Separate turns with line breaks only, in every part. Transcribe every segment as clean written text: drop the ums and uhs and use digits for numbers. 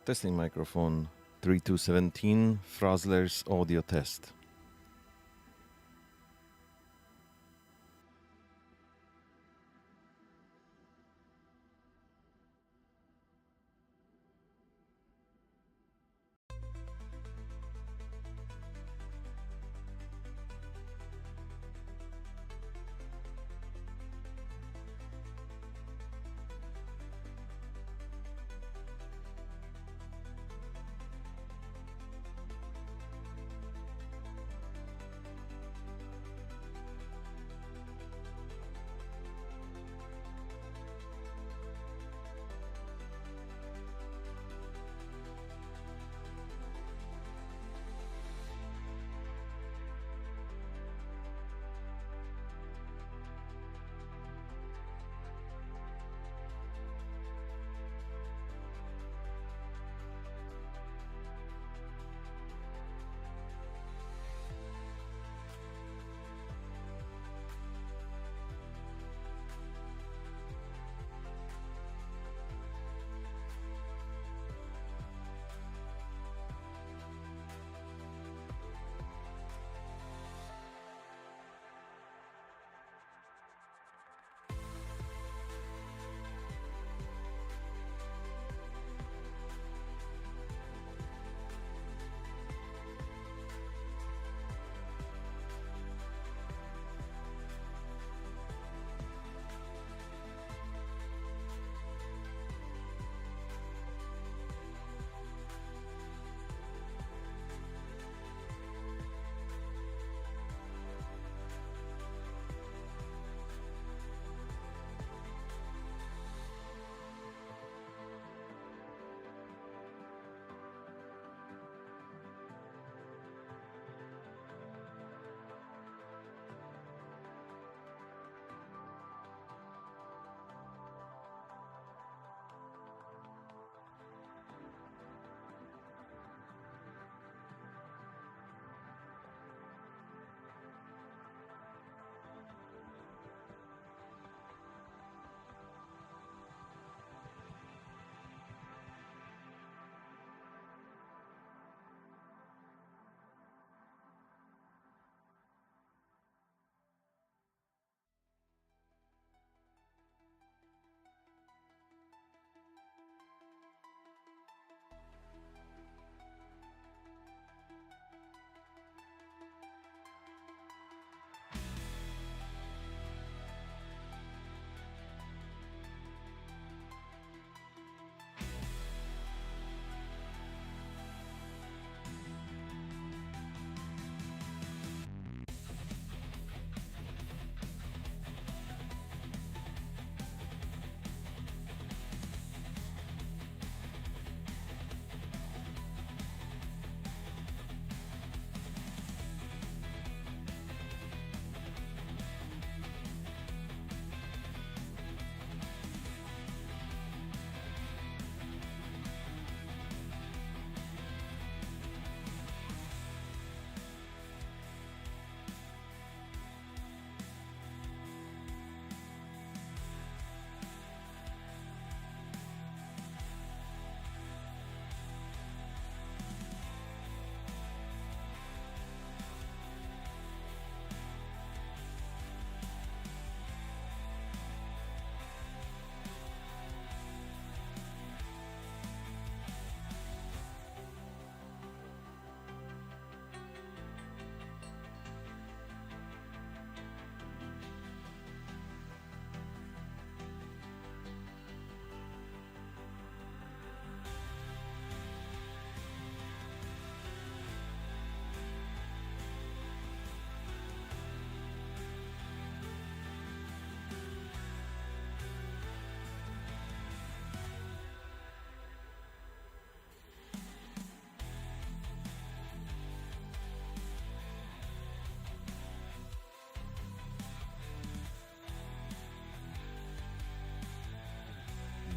Testing microphone 3217, Frozzlers audio test.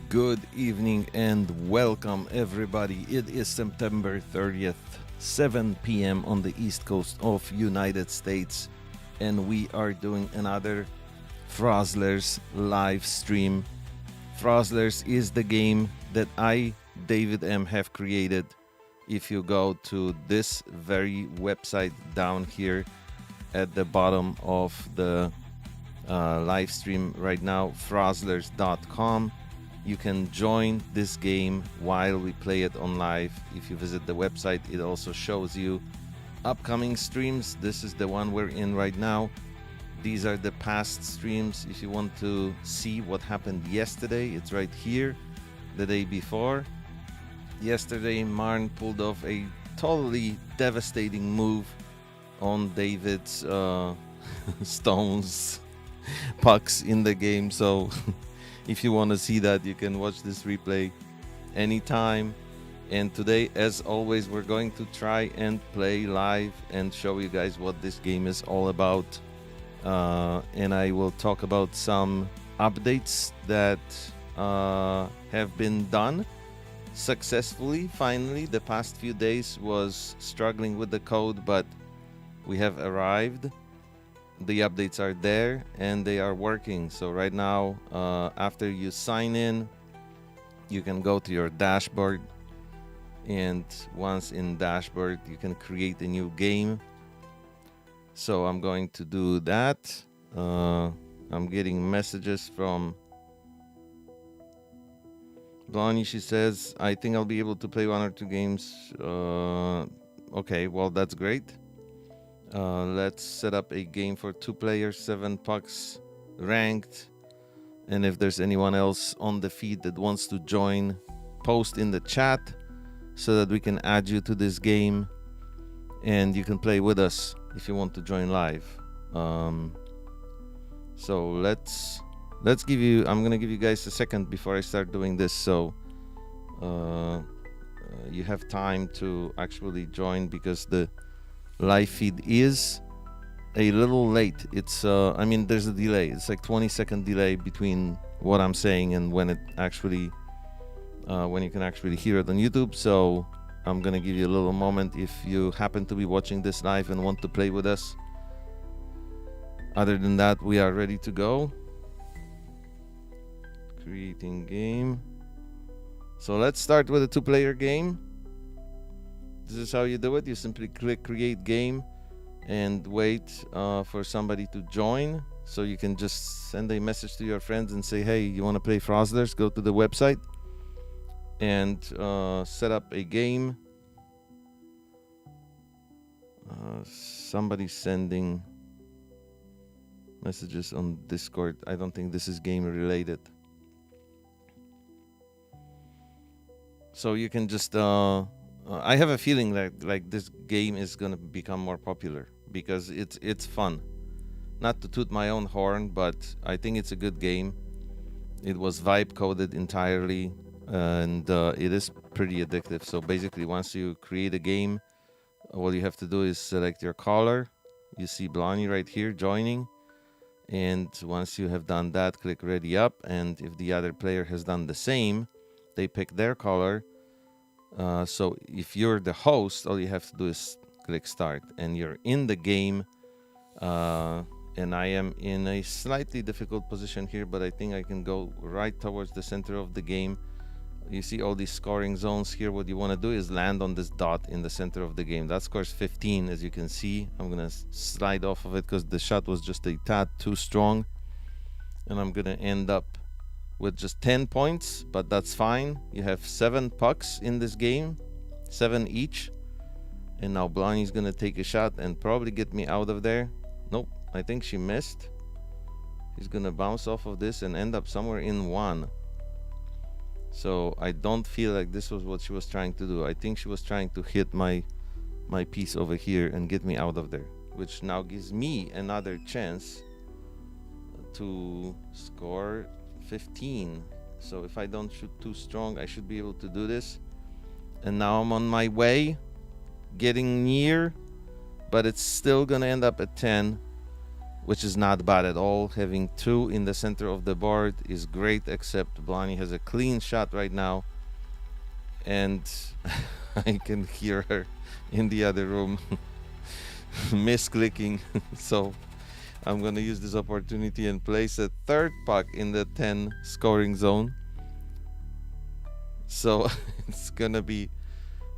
Good evening and welcome everybody. It is September 30th, 7 p.m. on the east coast of United States, and we are doing another Frozzlers live stream. Frozzlers is the game that I David M have created. If you go to this very website down here at the bottom of the live stream right now, Frozzlers.com, you can join this game while we play it on live. If you visit the website, it also shows you upcoming streams. This is the one we're in right now. These are the past streams. If you want to see what happened yesterday, it's right here. The day before. Yesterday, Marn pulled off a totally devastating move on David's stones, pucks in the game. So if you want to see that, you can watch this replay anytime. And today, as always, we're going to try and play live and show you guys what this game is all about. And I will talk about some updates that have been done successfully. Finally, the past few days was struggling with the code, but we have arrived. The updates are there and they are working. So right now, after you sign in, you can go to your dashboard, and once in dashboard, you can create a new game. So I'm going to do that. I'm getting messages from Blondie. She says, I think I'll be able to play 1 or 2 games. Okay, well, that's great. Let's set up a game for 2 players, 7 pucks, ranked. And if there's anyone else on the feed that wants to join, post in the chat so that we can add you to this game and you can play with us if you want to join live. So let's give you, I'm gonna give you guys a second before I start doing this, so you have time to actually join, because the live feed is a little late. It's I mean, there's a delay. It's like 20-second delay between what I'm saying and when it actually when you can actually hear it on YouTube. So I'm gonna give you a little moment if you happen to be watching this live and want to play with us. Other than that, we are ready to go. Creating game. So let's start with a 2-player game. This is how you do it. You simply click create game and wait for somebody to join. So you can just send a message to your friends and say, hey, you want to play Frozzlers? Go to the website and set up a game. Somebody's sending messages on Discord. I don't think this is game related. So you can just I have a feeling that like this game is gonna become more popular because it's fun. Not to toot my own horn, but I think it's a good game. It was vibe coded entirely, and it is pretty addictive. So basically, once you create a game, all you have to do is select your caller. You see Blondie right here joining, and once you have done that, click ready up, and if the other player has done the same, they pick their caller. So if you're the host, all you have to do is click start, and you're in the game. And I am in a slightly difficult position here, but I think I can go right towards the center of the game. You see all these scoring zones here. What you want to do is land on this dot in the center of the game. That scores 15, as you can see. I'm going to slide off of it because the shot was just a tad too strong. And I'm going to end up with just 10 points, but that's fine. You have 7 pucks in this game, 7 each. And now Blondie's going to take a shot and probably get me out of there. Nope. I think she missed. She's gonna bounce off of this and end up somewhere in 1. So I don't feel like this was what she was trying to do. I think she was trying to hit my piece over here and get me out of there, which now gives me another chance to score 15. So if I don't shoot too strong, I should be able to do this. And now I'm on my way, getting near, but it's still gonna end up at 10, which is not bad at all. Having 2 in the center of the board is great, except Blondie has a clean shot right now, and I can hear her in the other room misclicking. So I'm gonna use this opportunity and place a 3rd puck in the 10 scoring zone. So it's gonna be,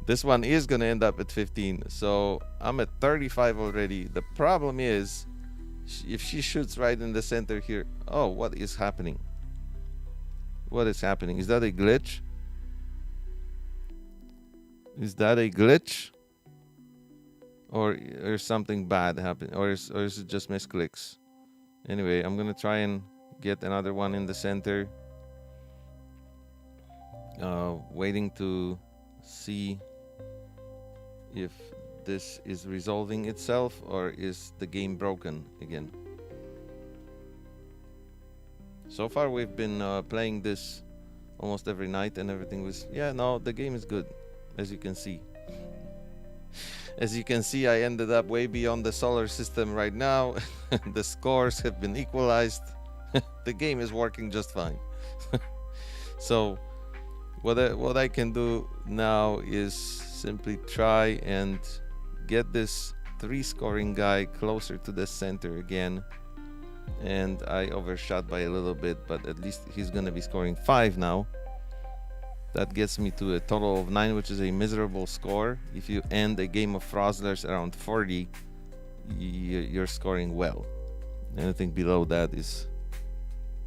this one is gonna end up at 15. So I'm at 35 already. The problem is, if she shoots right in the center here, oh, what is happening? What is happening? Is that a glitch? Is that a glitch? Or something bad happened? Or is it just misclicks? Anyway, I'm gonna try and get another one in the center. Waiting to see if this is resolving itself or is the game broken again. So far we've been playing this almost every night and everything was, yeah, no, the game is good, as you can see. As you can see, I ended up way beyond the solar system right now. The scores have been equalized. The game is working just fine. So what I can do now is simply try and get this 3 scoring guy closer to the center again. And I overshot by a little bit, but at least he's gonna be scoring 5 now. That gets me to a total of 9, which is a miserable score. If you end a game of Frozzlers around 40, you're scoring well. Anything below that is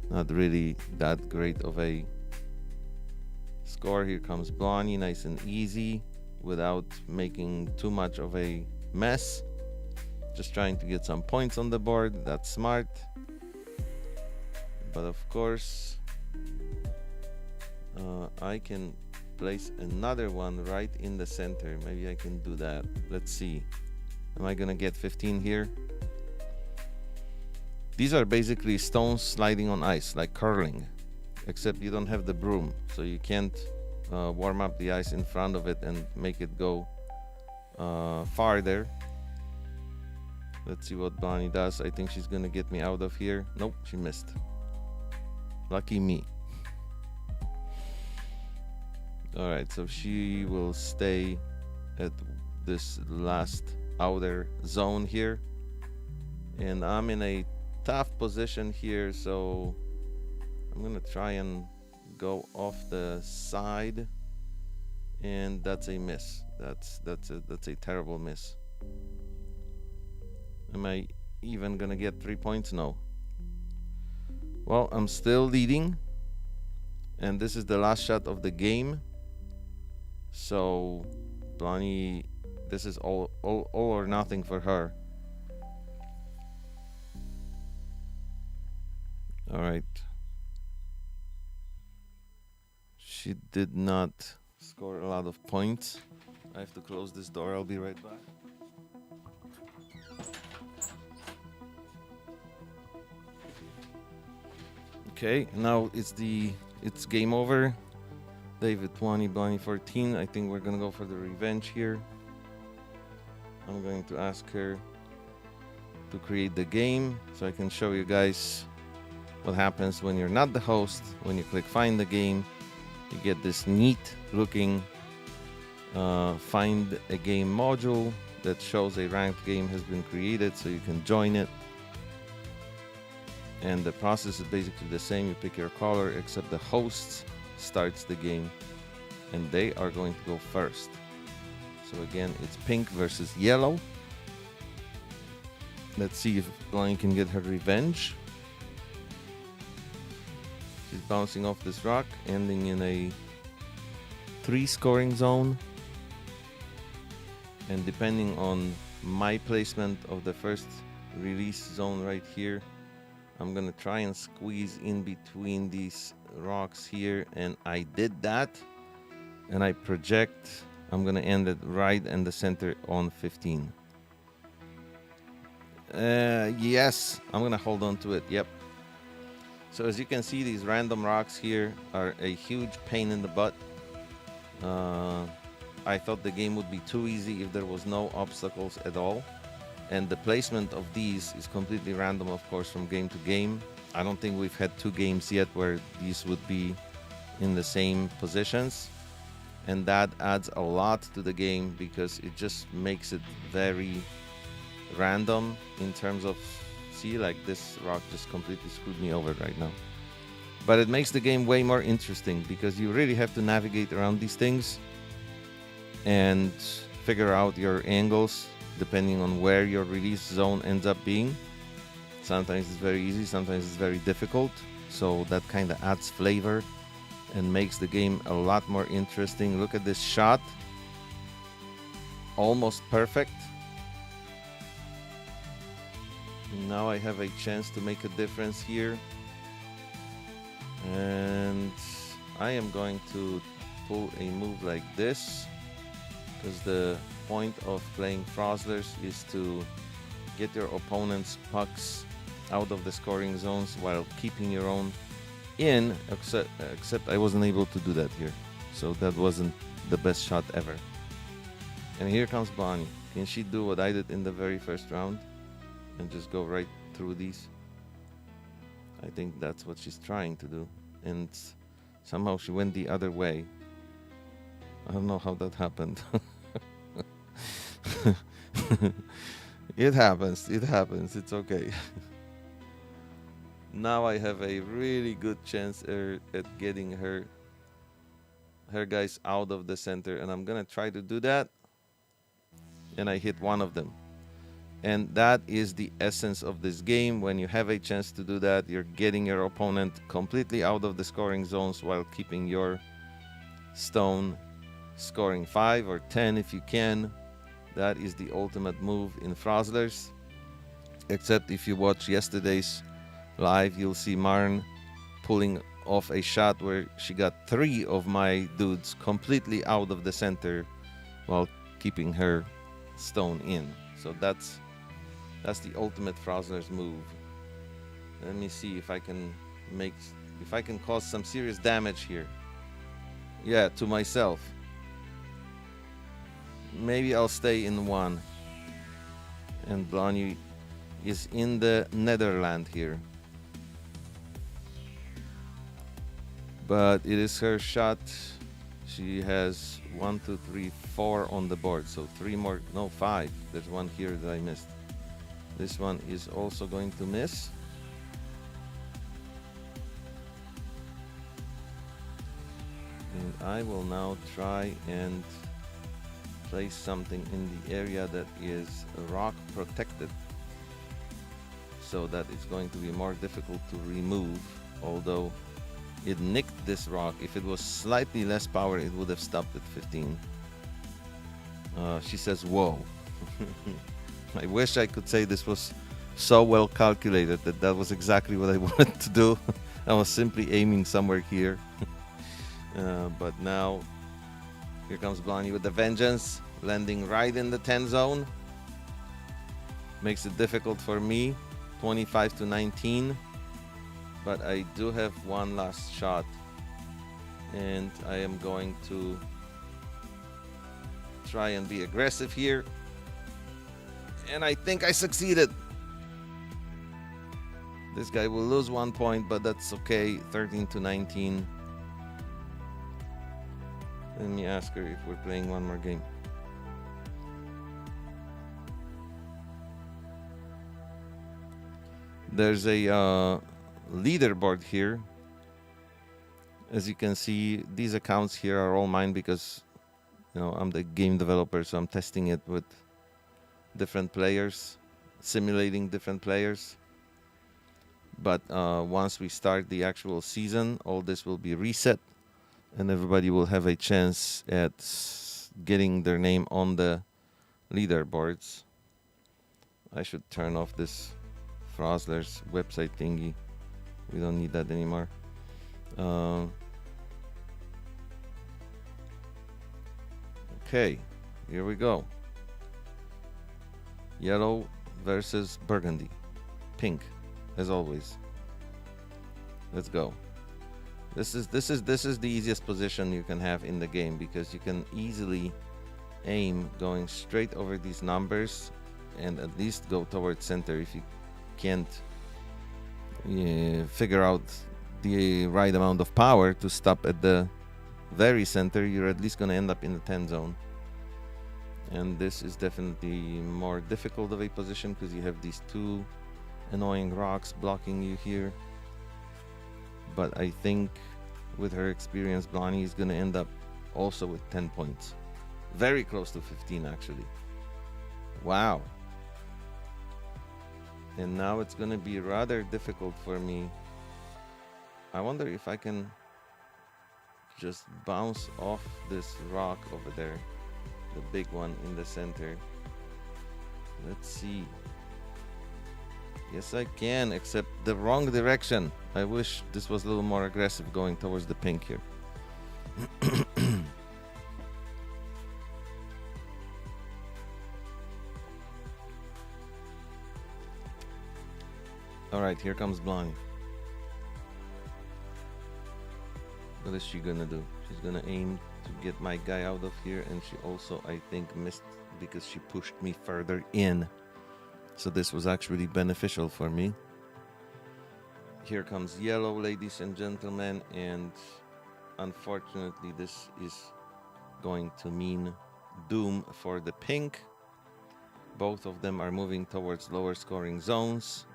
not really that great of a score. Here comes Bonnie, nice and easy, without making too much of a mess. Just trying to get some points on the board. That's smart. But of course, I can place another one right in the center. Maybe I can do that. Let's see. Am I gonna get 15 here? These are basically stones sliding on ice, like curling, except you don't have the broom, so you can't warm up the ice in front of it and make it go farther. Let's see what Bonnie does. I think she's gonna get me out of here. Nope, she missed. Lucky me. Alright, so she will stay at this last outer zone here. And I'm in a tough position here, so I'm gonna try and go off the side. And that's a miss. That's a terrible miss. Am I even gonna get 3 points? No. Well, I'm still leading. And this is the last shot of the game. So Bonnie, this is all or nothing for her. All right. She did not score a lot of points. I have to close this door. I'll be right back. Okay, now it's game over. David 20, Bonnie 14. I think we're gonna go for the revenge here. I'm going to ask her to create the game so I can show you guys what happens when you're not the host. When you click find the game, you get this neat looking find a game module that shows a ranked game has been created, so you can join it. And the process is basically the same. You pick your color, except the host starts the game and they are going to go first. So again, it's pink versus yellow. Let's see if Bonnie can get her revenge. She's bouncing off this rock, ending in a 3 scoring zone. And depending on my placement of the first release zone right here, I'm gonna try and squeeze in between these rocks here, and I did that. And I project, I'm gonna end it right in the center on 15. Yes, I'm gonna hold on to it. Yep. So as you can see, these random rocks here are a huge pain in the butt. I thought the game would be too easy if there was no obstacles at all. And the placement of these is completely random, of course, from game to game. I don't think we've had 2 games yet where these would be in the same positions. And that adds a lot to the game because it just makes it very random in terms of, see, like this rock just completely screwed me over right now. But it makes the game way more interesting because you really have to navigate around these things and figure out your angles depending on where your release zone ends up being. Sometimes it's very easy, sometimes it's very difficult. So that kind of adds flavor and makes the game a lot more interesting. Look at this shot. Almost perfect. Now I have a chance to make a difference here. And I am going to pull a move like this, because the point of playing Frozzlers is to get your opponent's pucks out of the scoring zones while keeping your own in, except I wasn't able to do that here. So that wasn't the best shot ever. And here comes Bonnie. Can she do what I did in the very first round and just go right through these? I think that's what she's trying to do. And somehow she went the other way. I don't know how that happened. It happens. It happens. It's okay. Now I have a really good chance at getting her guys out of the center. And I'm going to try to do that. And I hit one of them. And that is the essence of this game. When you have a chance to do that, you're getting your opponent completely out of the scoring zones while keeping your stone scoring 5 or 10 if you can. That is the ultimate move in Frozzlers. Except if you watch yesterday's live, you'll see Marn pulling off a shot where she got 3 of my dudes completely out of the center while keeping her stone in. So that's the ultimate Frozzlers move. Let me see if I can cause some serious damage here. Yeah, to myself. Maybe I'll stay in 1. And Blonny is in the Netherland here. But it is her shot. She has 1, 2, 3, 4 on the board. So 3 more, no, 5. There's one here that I missed. This one is also going to miss. And I will now try and place something in the area that is rock protected, so that it's going to be more difficult to remove, although it nicked this rock. If it was slightly less power, it would have stopped at 15. She says, whoa. I wish I could say this was so well calculated that was exactly what I wanted to do. I was simply aiming somewhere here. But now, here comes Blonny with the vengeance, landing right in the 10 zone. Makes it difficult for me, 25 to 19. But I do have one last shot. And I am going to try and be aggressive here. And I think I succeeded. This guy will lose 1 point, but that's okay. 13 to 19. Let me ask her if we're playing one more game. There's a leaderboard here. As you can see, these accounts here are all mine because, you know, I'm the game developer, so I'm testing it with different players, simulating different players. But once we start the actual season, all this will be reset and everybody will have a chance at getting their name on the leaderboards. I should turn off this Frozzlers website thingy. We don't need that anymore. Okay, here we go. Yellow versus burgundy. Pink, as always. Let's go. This is the easiest position you can have in the game because you can easily aim going straight over these numbers and at least go towards center. If you can't figure out the right amount of power to stop at the very center, you're at least going to end up in the 10 zone. And this is definitely more difficult of a position because you have these 2 annoying rocks blocking you here. but I think with her experience, Blondie is going to end up also with 10 points. Very close to 15, actually. Wow. And now it's going to be rather difficult for me. I wonder if I can just bounce off this rock over there, the big one in the center. Let's see. Yes, I can, except the wrong direction. I wish this was a little more aggressive going towards the pink here. All right, here comes Blondie. What is she gonna do? She's gonna aim to get my guy out of here, and she also, I think, missed because she pushed me further in. So this was actually beneficial for me. Here comes yellow, ladies and gentlemen, and unfortunately this is going to mean doom for the pink. Both of them are moving towards lower scoring zones,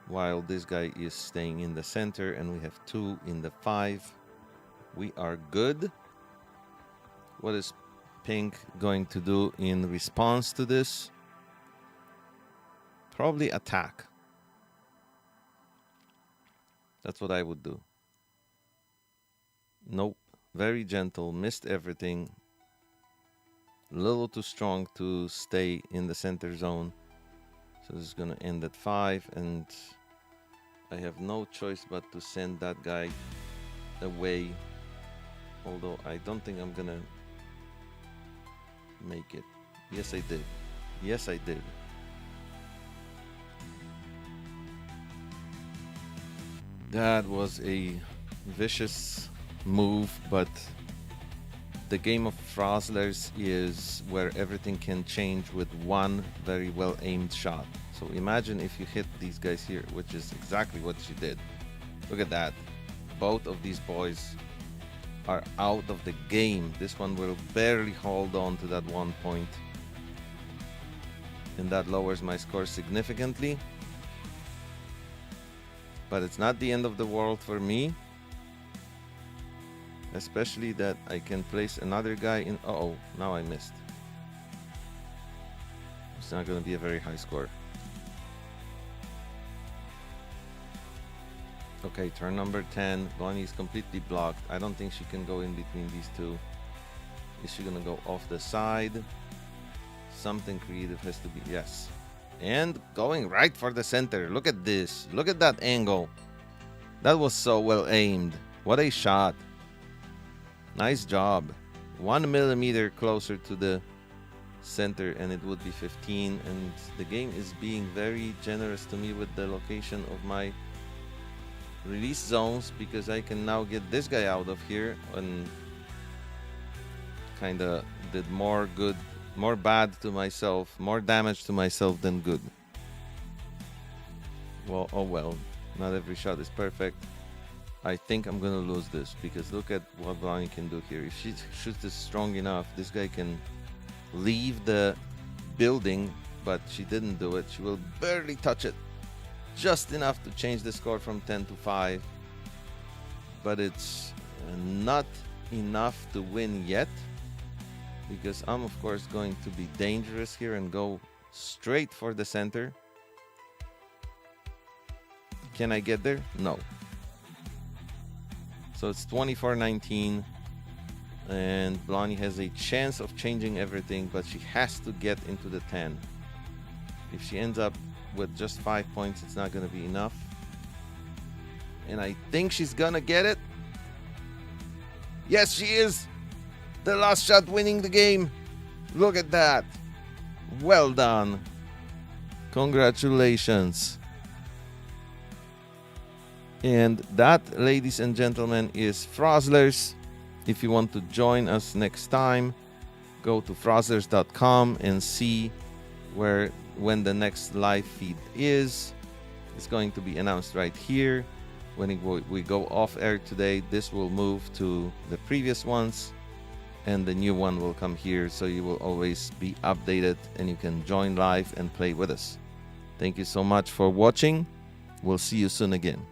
while this guy is staying in the center, and we have 2 in the 5. We are good. What is pink going to do in response to this? Probably attack. That's what I would do. Nope. Very gentle. Missed everything. A little too strong to stay in the center zone. So this is going to end at 5. And I have no choice but to send that guy away. Although I don't think I'm going to make it. Yes, I did. Yes, I did. That was a vicious move, but the game of Frozzlers is where everything can change with one very well aimed shot. So imagine if you hit these guys here, which is exactly what she did. Look at that. Both of these boys are out of the game. This one will barely hold on to that 1 point. And that lowers my score significantly. But it's not the end of the world for me. Especially that I can place another guy in... Uh-oh, now I missed. It's not going to be a very high score. Okay, turn number 10. Blondie is completely blocked. I don't think she can go in between these two. Is she going to go off the side? Something creative has to be... Yes. And going right for the center. Look at this. Look at that angle. That was so well aimed. What a shot. Nice job. 1 millimeter closer to the center and it would be 15. And the game is being very generous to me with the location of my release zones, because I can now get this guy out of here and kind of did more good, more bad to myself, more damage to myself than good. Well, oh well, not every shot is perfect. I think I'm gonna lose this, because look at what Blondie can do here. If she shoots this strong enough, this guy can leave the building, but she didn't do it. She will barely touch it. Just enough to change the score from 10 to 5. But it's not enough to win yet, because I'm of course going to be dangerous here and go straight for the center. Can I get there? No. So it's 24-19 and Blondie has a chance of changing everything, but she has to get into the 10. If she ends up with just 5 points, it's not going to be enough. And I think she's going to get it. Yes, she is. The last shot winning the game. Look at that. Well done. Congratulations. And that, ladies and gentlemen, is Frozzlers. If you want to join us next time, go to frozzlers.com and see when the next live feed is. It's going to be announced right here. When we go off air today, this will move to the previous ones and the new one will come here, so you will always be updated and you can join live and play with us. Thank you so much for watching. We'll see you soon again.